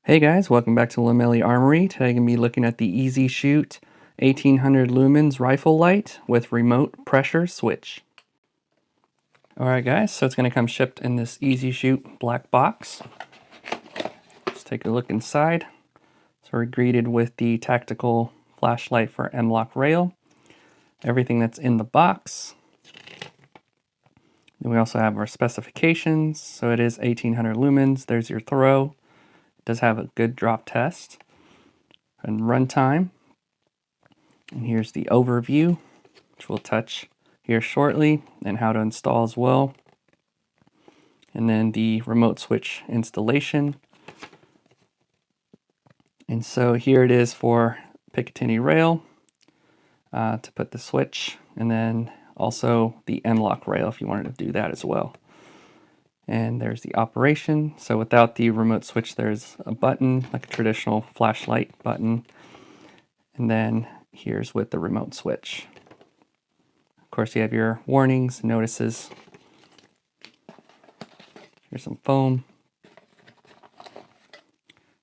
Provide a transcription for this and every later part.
Hey guys, welcome back to Lumens Armory. Today I'm going to be looking at the EZshoot 1800 Lumens Rifle Light with remote pressure switch. Alright guys, so it's going to come shipped in this EZshoot black box. Let's take a look inside. So we're greeted with the tactical flashlight for M-LOK rail. Everything that's in the box. Then we also have our specifications. So it is 1800 lumens. There's your throw. Does have a good drop test and runtime. And here's the overview, which we'll touch here shortly, and how to install as well. And then the remote switch installation. And so here it is for Picatinny rail to put the switch, and then also the M-LOK rail if you wanted to do that as well. And there's the operation. So without the remote switch, there's a button, like a traditional flashlight button. And then here's with the remote switch. Of course, you have your warnings, notices. Here's some foam.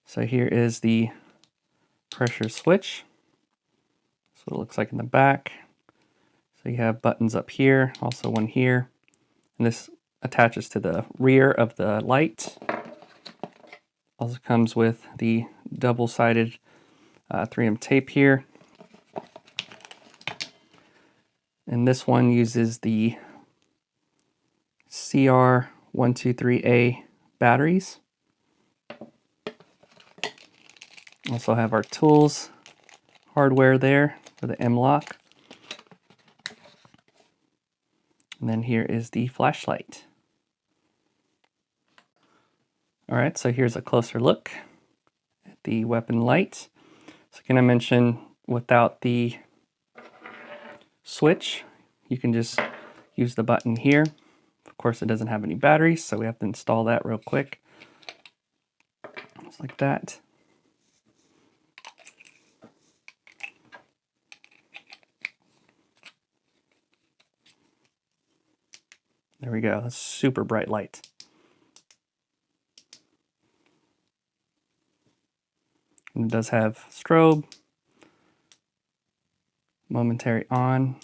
So here is the pressure switch. That's what it looks like in the back. So you have buttons up here, also one here. And this attaches to the rear of the light. Also comes with the double-sided 3M tape here. And this one uses the CR123A batteries. Also have our tools, hardware there for the M-LOK. And then here is the flashlight. Alright, so here's a closer look at the weapon light. So can I mention, without the switch, you can just use the button here. Of course, it doesn't have any batteries, so we have to install that real quick. Just like that. There we go, that's super bright light. And it does have strobe, momentary on,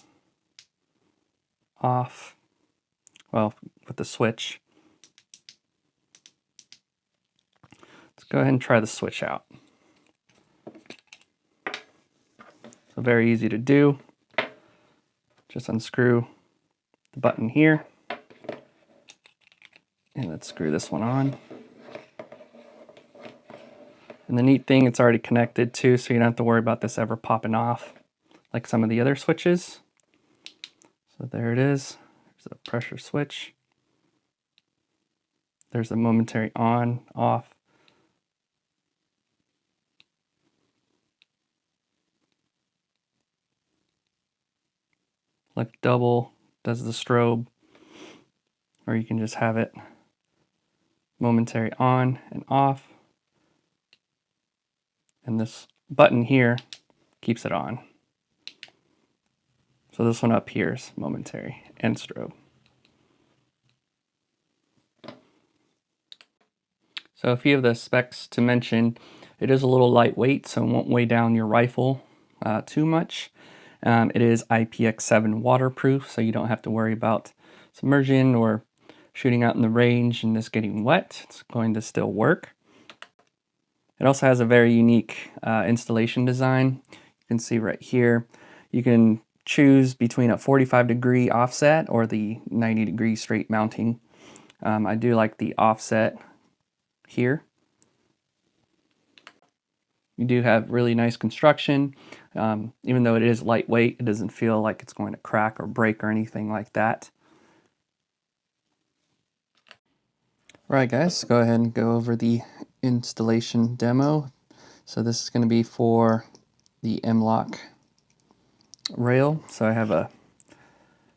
off, well, with the switch. Let's go ahead and try the switch out. So very easy to do. Just unscrew the button here. And let's screw this one on. And the neat thing, it's already connected too, so you don't have to worry about this ever popping off like some of the other switches. So there it is. There's a pressure switch. There's a momentary on, off. Like double does the strobe, or you can just have it momentary on and off. And this button here keeps it on. So this one up here is momentary and strobe. So a few of the specs to mention: it is a little lightweight, so it won't weigh down your rifle too much. It is IPX7 waterproof, so you don't have to worry about submersion or shooting out in the range and this getting wet. It's going to still work. It also has a very unique installation design. You can see right here, you can choose between a 45-degree offset or the 90-degree straight mounting. I do like the offset here. You do have really nice construction. Even though it is lightweight, it doesn't feel like it's going to crack or break or anything like that. Right guys, go ahead and go over the installation demo. So this is going to be for the M-LOK rail. So I have a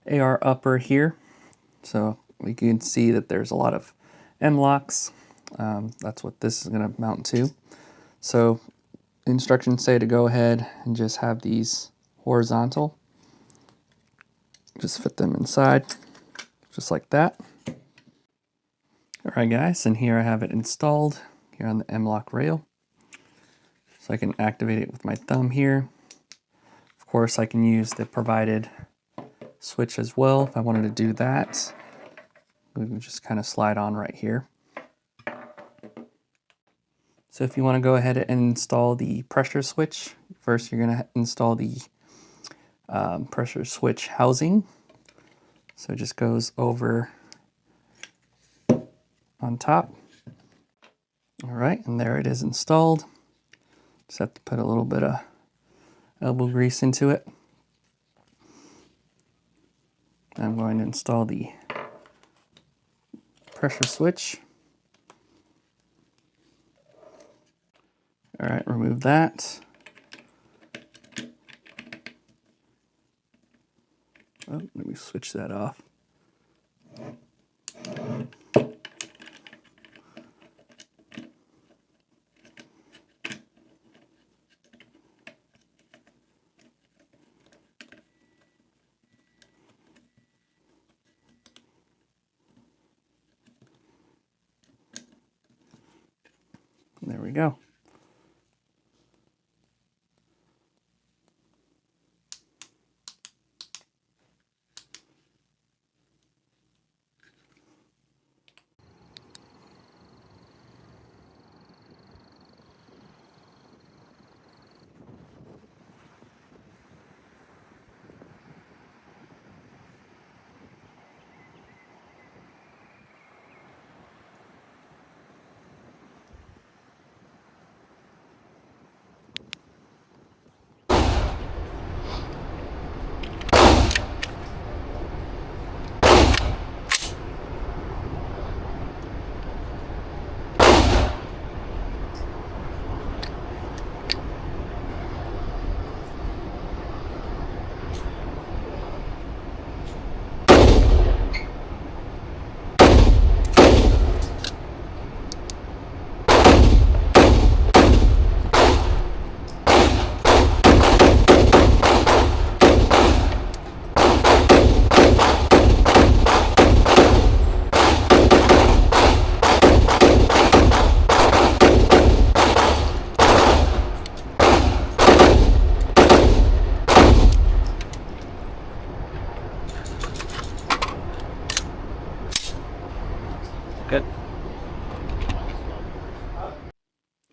AR upper here. So we can see that there's a lot of M-LOKs. That's what this is going to mount to. So instructions say to go ahead and just have these horizontal. Just fit them inside, just like that. Alright guys, and here I have it installed here on the M-LOK rail. So I can activate it with my thumb here. Of course, I can use the provided switch as well if I wanted to do that. We can just kind of slide on right here. So if you want to go ahead and install the pressure switch, first you're going to install the pressure switch housing. So it just goes over on top. All right, and there it is installed. Just have to put a little bit of elbow grease into it. I'm going to install the pressure switch. All right, remove that. Oh, let me switch that off. There we go. Good.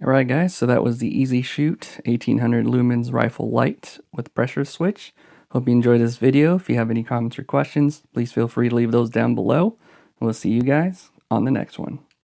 Alright guys, so that was the EZshoot 1800 Lumens Rifle Light with pressure switch. Hope you enjoyed this video. If you have any comments or questions, please feel free to leave those down below. We'll see you guys on the next one.